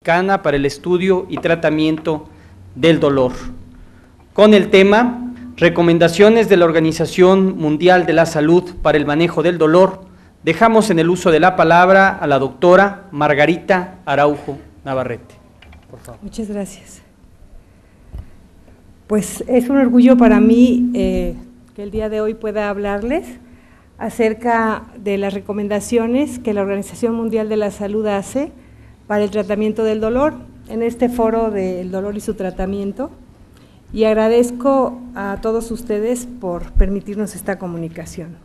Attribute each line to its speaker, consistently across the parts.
Speaker 1: Mexicana para el Estudio y Tratamiento del Dolor, con el tema Recomendaciones de la Organización Mundial de la Salud para el Manejo del Dolor. Dejamos en el uso de la palabra a la doctora Margarita Araujo Navarrete. Por favor.
Speaker 2: Muchas gracias. Pues es un orgullo para mí que el día de hoy pueda hablarles acerca de las recomendaciones que la Organización Mundial de la Salud hace para el tratamiento del dolor, en este foro del dolor y su tratamiento, y agradezco a todos ustedes por permitirnos esta comunicación.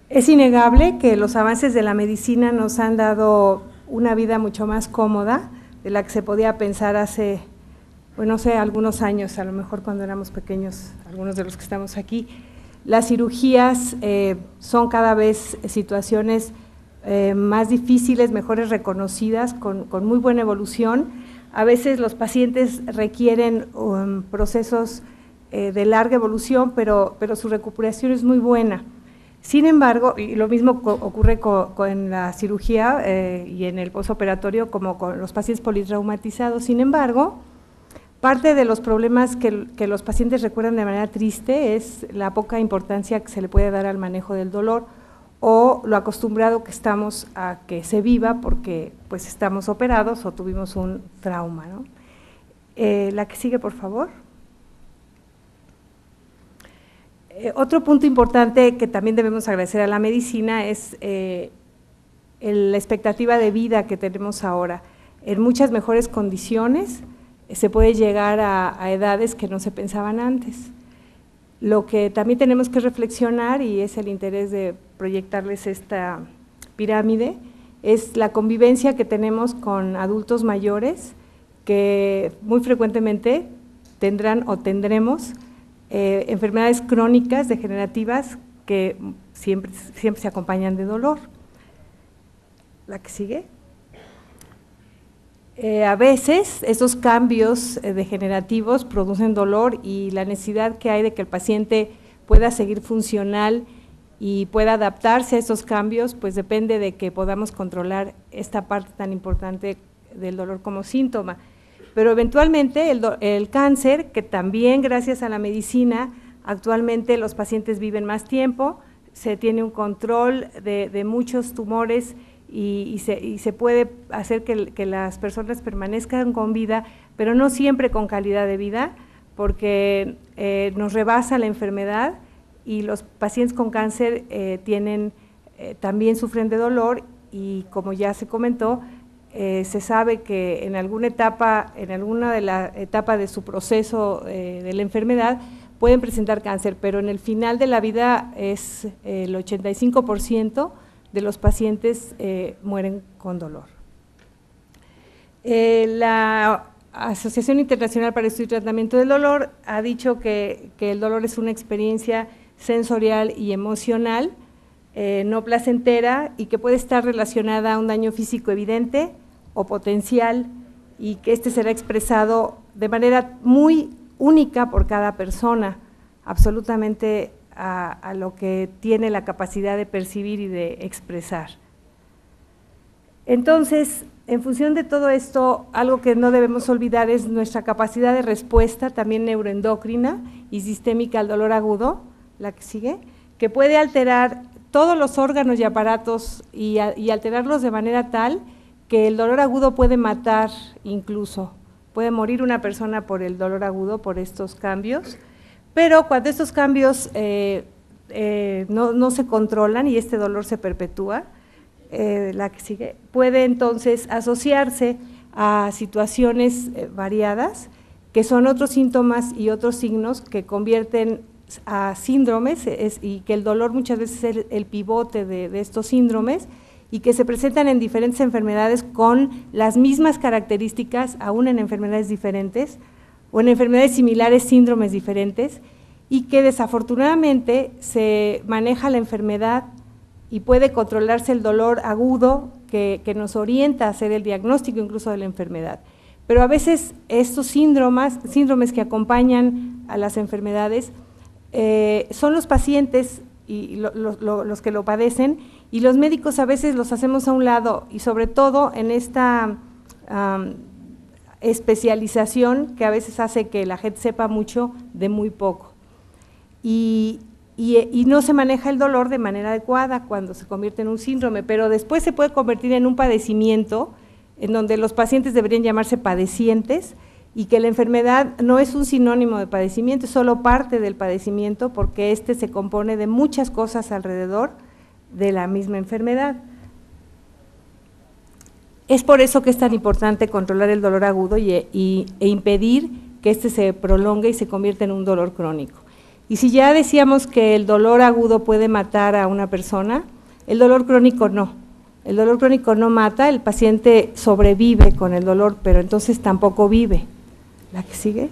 Speaker 2: Es innegable que los avances de la medicina nos han dado una vida mucho más cómoda de la que se podía pensar hace, bueno, no sé, algunos años, a lo mejor cuando éramos pequeños, algunos de los que estamos aquí. Las cirugías son cada vez situaciones más difíciles, mejores reconocidas, con muy buena evolución. A veces los pacientes requieren procesos de larga evolución, pero su recuperación es muy buena. Sin embargo, y lo mismo ocurre con la cirugía y en el postoperatorio como con los pacientes politraumatizados. Sin embargo, parte de los problemas que los pacientes recuerdan de manera triste es la poca importancia que se le puede dar al manejo del dolor, o lo acostumbrado que estamos a que se viva porque pues estamos operados o tuvimos un trauma, ¿no? La que sigue, por favor. Otro punto importante que también debemos agradecer a la medicina es la expectativa de vida que tenemos ahora. En muchas mejores condiciones se puede llegar a edades que no se pensaban antes. Lo que también tenemos que reflexionar, y es el interés de proyectarles esta pirámide, es la convivencia que tenemos con adultos mayores que muy frecuentemente tendrán o tendremos enfermedades crónicas degenerativas que siempre se acompañan de dolor. La que sigue. A veces esos cambios degenerativos producen dolor, y la necesidad que hay de que el paciente pueda seguir funcional y pueda adaptarse a esos cambios, pues depende de que podamos controlar esta parte tan importante del dolor como síntoma. Pero eventualmente el cáncer, que también gracias a la medicina actualmente los pacientes viven más tiempo, se tiene un control de muchos tumores y se puede hacer que las personas permanezcan con vida, pero no siempre con calidad de vida, porque nos rebasa la enfermedad, y los pacientes con cáncer también sufren de dolor, y como ya se comentó, se sabe que en alguna de la etapa de su proceso de la enfermedad pueden presentar cáncer, pero en el final de la vida es el 85% de los pacientes mueren con dolor. La Asociación Internacional para el Estudio y Tratamiento del Dolor ha dicho que el dolor es una experiencia sensorial y emocional, no placentera, y que puede estar relacionada a un daño físico evidente o potencial, y que este será expresado de manera muy única por cada persona, absolutamente a lo que tiene la capacidad de percibir y de expresar. Entonces, en función de todo esto, algo que no debemos olvidar es nuestra capacidad de respuesta, también neuroendocrina y sistémica al dolor agudo, la que sigue, que puede alterar todos los órganos y aparatos y alterarlos de manera tal que el dolor agudo puede matar, incluso puede morir una persona por el dolor agudo, por estos cambios. Pero cuando estos cambios no se controlan y este dolor se perpetúa, la que sigue, puede entonces asociarse a situaciones variadas, que son otros síntomas y otros signos que convierten a síndromes, y que el dolor muchas veces es el pivote de estos síndromes, y que se presentan en diferentes enfermedades con las mismas características, aún en enfermedades diferentes, o en enfermedades similares, síndromes diferentes, y que desafortunadamente se maneja la enfermedad y puede controlarse el dolor agudo que nos orienta a hacer el diagnóstico incluso de la enfermedad. Pero a veces estos síndromes que acompañan a las enfermedades son los pacientes y los que lo padecen, y los médicos a veces los hacemos a un lado, y sobre todo en esta especialización que a veces hace que la gente sepa mucho de muy poco. Y no se maneja el dolor de manera adecuada cuando se convierte en un síndrome, pero después se puede convertir en un padecimiento en donde los pacientes deberían llamarse padecientes, y que la enfermedad no es un sinónimo de padecimiento, es solo parte del padecimiento, porque este se compone de muchas cosas alrededor de la misma enfermedad. Es por eso que es tan importante controlar el dolor agudo e impedir que este se prolongue y se convierta en un dolor crónico. Y si ya decíamos que el dolor agudo puede matar a una persona, el dolor crónico no. El dolor crónico no mata, el paciente sobrevive con el dolor, pero entonces tampoco vive. ¿La que sigue?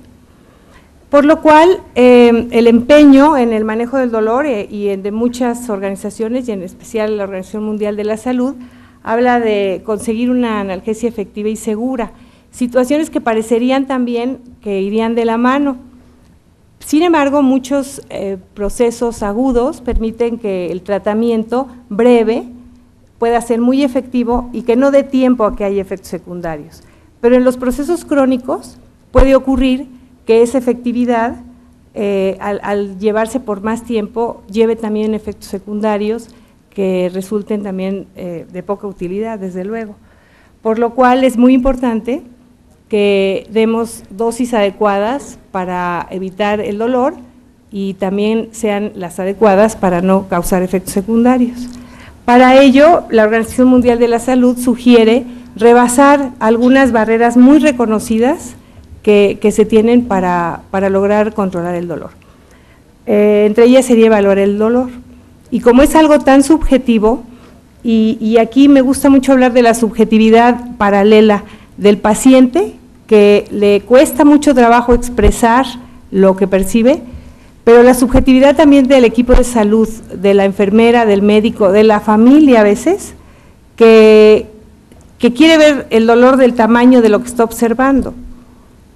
Speaker 2: Por lo cual, el empeño en el manejo del dolor y de muchas organizaciones, y en especial la Organización Mundial de la Salud, habla de conseguir una analgesia efectiva y segura, situaciones que parecerían también que irían de la mano. Sin embargo, muchos procesos agudos permiten que el tratamiento breve pueda ser muy efectivo y que no dé tiempo a que haya efectos secundarios. Pero en los procesos crónicos puede ocurrir que esa efectividad, al llevarse por más tiempo, lleve también efectos secundarios que resulten también de poca utilidad, desde luego. Por lo cual es muy importante que demos dosis adecuadas para evitar el dolor y también sean las adecuadas para no causar efectos secundarios. Para ello, la Organización Mundial de la Salud sugiere rebasar algunas barreras muy reconocidas que se tienen para lograr controlar el dolor. Entre ellas sería evaluar el dolor. Y como es algo tan subjetivo, y aquí me gusta mucho hablar de la subjetividad paralela del paciente, que le cuesta mucho trabajo expresar lo que percibe, pero la subjetividad también del equipo de salud, de la enfermera, del médico, de la familia a veces, que quiere ver el dolor del tamaño de lo que está observando.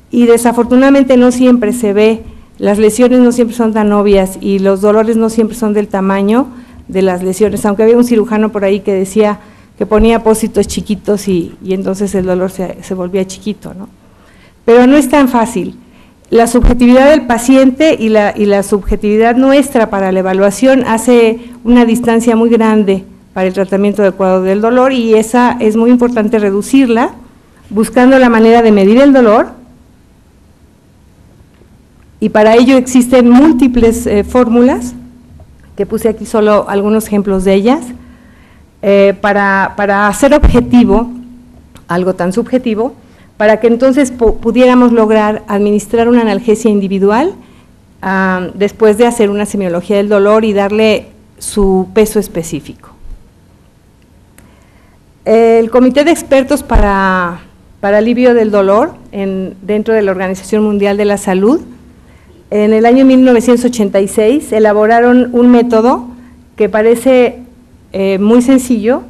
Speaker 2: Y desafortunadamente no siempre se ve, las lesiones no siempre son tan obvias y los dolores no siempre son del tamaño de las lesiones, aunque había un cirujano por ahí que decía que ponía apósitos chiquitos y entonces el dolor se volvía chiquito, ¿no? Pero no es tan fácil. La subjetividad del paciente y la subjetividad nuestra para la evaluación hace una distancia muy grande para el tratamiento adecuado del dolor, y esa es muy importante reducirla, buscando la manera de medir el dolor. Y para ello existen múltiples fórmulas, que puse aquí solo algunos ejemplos de ellas, para hacer objetivo algo tan subjetivo, para que entonces pudiéramos lograr administrar una analgesia individual después de hacer una semiología del dolor y darle su peso específico. El Comité de Expertos para Alivio del Dolor dentro de la Organización Mundial de la Salud, en el año 1986 elaboraron un método que parece muy sencillo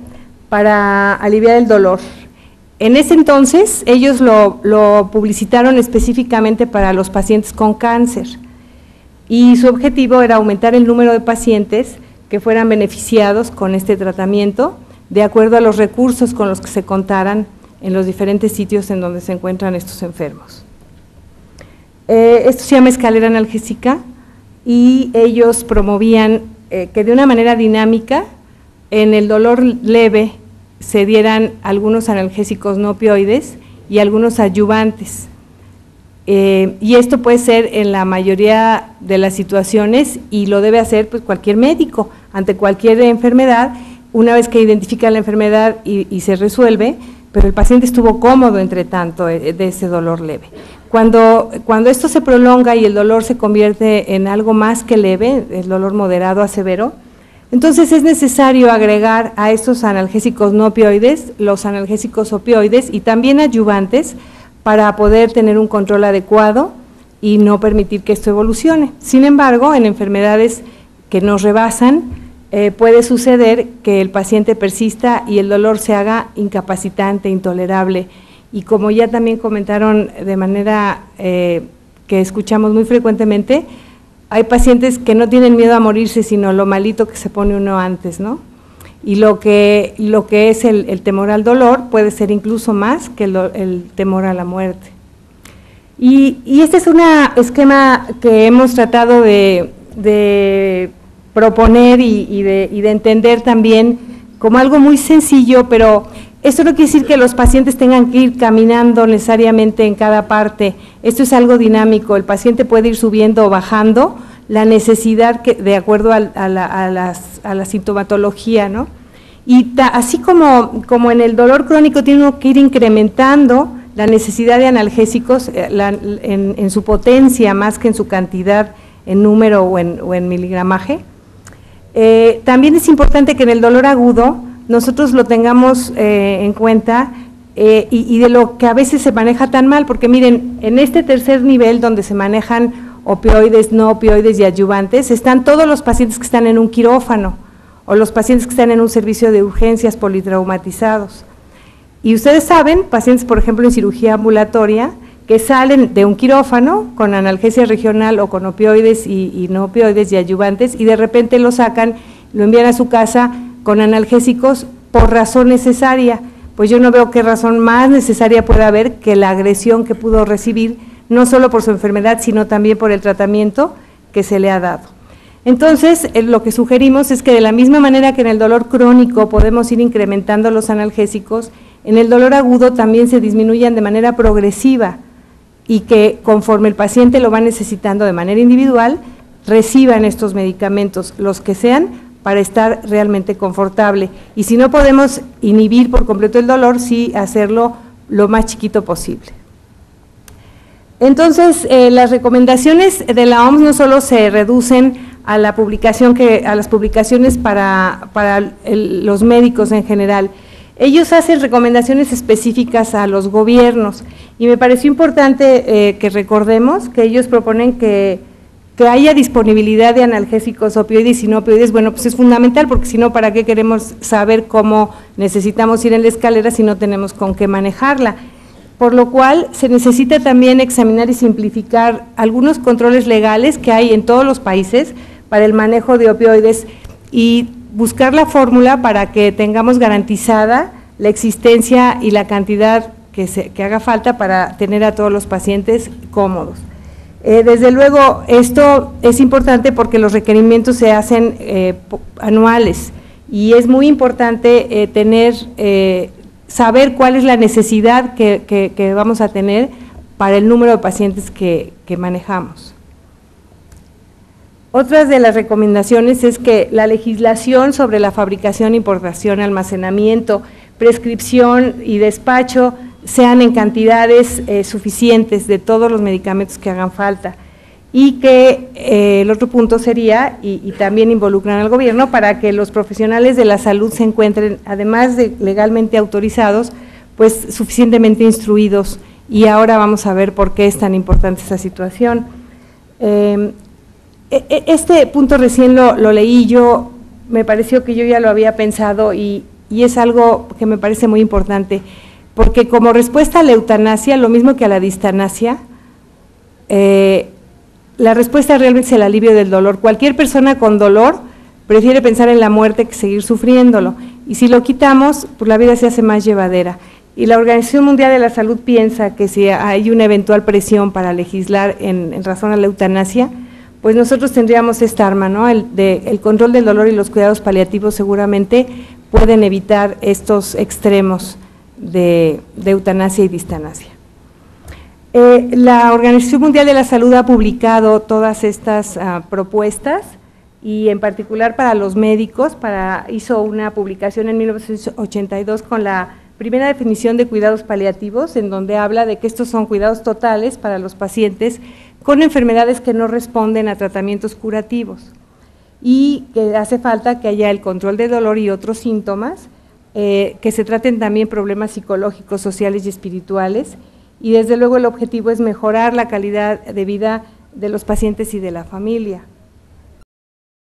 Speaker 2: para aliviar el dolor. En ese entonces ellos lo publicitaron específicamente para los pacientes con cáncer, y su objetivo era aumentar el número de pacientes que fueran beneficiados con este tratamiento de acuerdo a los recursos con los que se contaran en los diferentes sitios en donde se encuentran estos enfermos. Esto se llama escalera analgésica, y ellos promovían que de una manera dinámica en el dolor leve se dieran algunos analgésicos no opioides y algunos adyuvantes. Y esto puede ser en la mayoría de las situaciones, y lo debe hacer pues cualquier médico ante cualquier enfermedad, una vez que identifica la enfermedad y se resuelve, pero el paciente estuvo cómodo entre tanto de ese dolor leve. Cuando esto se prolonga y el dolor se convierte en algo más que leve, el dolor moderado a severo, entonces es necesario agregar a estos analgésicos no opioides los analgésicos opioides y también adyuvantes, para poder tener un control adecuado y no permitir que esto evolucione. Sin embargo, en enfermedades que nos rebasan, puede suceder que el paciente persista y el dolor se haga incapacitante, intolerable, y como ya también comentaron de manera que escuchamos muy frecuentemente, hay pacientes que no tienen miedo a morirse, sino lo malito que se pone uno antes, ¿no? y lo que es el temor al dolor puede ser incluso más que el temor a la muerte. Y este es un esquema que hemos tratado de proponer y de entender también como algo muy sencillo, pero esto no quiere decir que los pacientes tengan que ir caminando necesariamente en cada parte. Esto es algo dinámico, el paciente puede ir subiendo o bajando la necesidad de acuerdo a la sintomatología, ¿no? Y así como en el dolor crónico tiene que ir incrementando la necesidad de analgésicos en su potencia más que en su cantidad, en número o en miligramaje. También es importante que en el dolor agudo nosotros lo tengamos en cuenta y de lo que a veces se maneja tan mal, porque miren, en este tercer nivel donde se manejan opioides, no opioides y adyuvantes, están todos los pacientes que están en un quirófano o los pacientes que están en un servicio de urgencias politraumatizados. Y ustedes saben, pacientes por ejemplo en cirugía ambulatoria, que salen de un quirófano con analgesia regional o con opioides y no opioides y adyuvantes y de repente lo sacan, lo envían a su casa con analgésicos por razón necesaria. Pues yo no veo qué razón más necesaria puede haber que la agresión que pudo recibir, no solo por su enfermedad, sino también por el tratamiento que se le ha dado. Entonces, lo que sugerimos es que de la misma manera que en el dolor crónico podemos ir incrementando los analgésicos, en el dolor agudo también se disminuyan de manera progresiva y que conforme el paciente lo va necesitando de manera individual, reciban estos medicamentos, los que sean, para estar realmente confortable. Y si no podemos inhibir por completo el dolor, sí hacerlo lo más chiquito posible. Entonces, las recomendaciones de la OMS no solo se reducen a las publicaciones para los médicos en general. Ellos hacen recomendaciones específicas a los gobiernos y me pareció importante que recordemos que ellos proponen que haya disponibilidad de analgésicos opioides y no opioides. Bueno, pues es fundamental porque si no, ¿para qué queremos saber cómo necesitamos ir en la escalera si no tenemos con qué manejarla? Por lo cual se necesita también examinar y simplificar algunos controles legales que hay en todos los países para el manejo de opioides y buscar la fórmula para que tengamos garantizada la existencia y la cantidad que haga falta para tener a todos los pacientes cómodos. Desde luego, esto es importante porque los requerimientos se hacen anuales y es muy importante saber cuál es la necesidad que vamos a tener para el número de pacientes que manejamos. Otras de las recomendaciones es que la legislación sobre la fabricación, importación, almacenamiento, prescripción y despacho sean en cantidades suficientes de todos los medicamentos que hagan falta y que el otro punto sería, y también involucran al gobierno, para que los profesionales de la salud se encuentren, además de legalmente autorizados, pues suficientemente instruidos, y ahora vamos a ver por qué es tan importante esta situación. Este punto recién lo leí yo, me pareció que yo ya lo había pensado y es algo que me parece muy importante, porque como respuesta a la eutanasia, lo mismo que a la distanasia, la respuesta realmente es el alivio del dolor. Cualquier persona con dolor prefiere pensar en la muerte que seguir sufriéndolo, y si lo quitamos, pues la vida se hace más llevadera. Y la Organización Mundial de la Salud piensa que si hay una eventual presión para legislar en razón a la eutanasia, pues nosotros tendríamos esta arma, ¿no? El control del dolor y los cuidados paliativos seguramente pueden evitar estos extremos de eutanasia y distanasia. La Organización Mundial de la Salud ha publicado todas estas propuestas y en particular para los médicos, hizo una publicación en 1982 con la primera definición de cuidados paliativos, en donde habla de que estos son cuidados totales para los pacientes con enfermedades que no responden a tratamientos curativos y que hace falta que haya el control de dolor y otros síntomas, que se traten también problemas psicológicos, sociales y espirituales, y desde luego el objetivo es mejorar la calidad de vida de los pacientes y de la familia.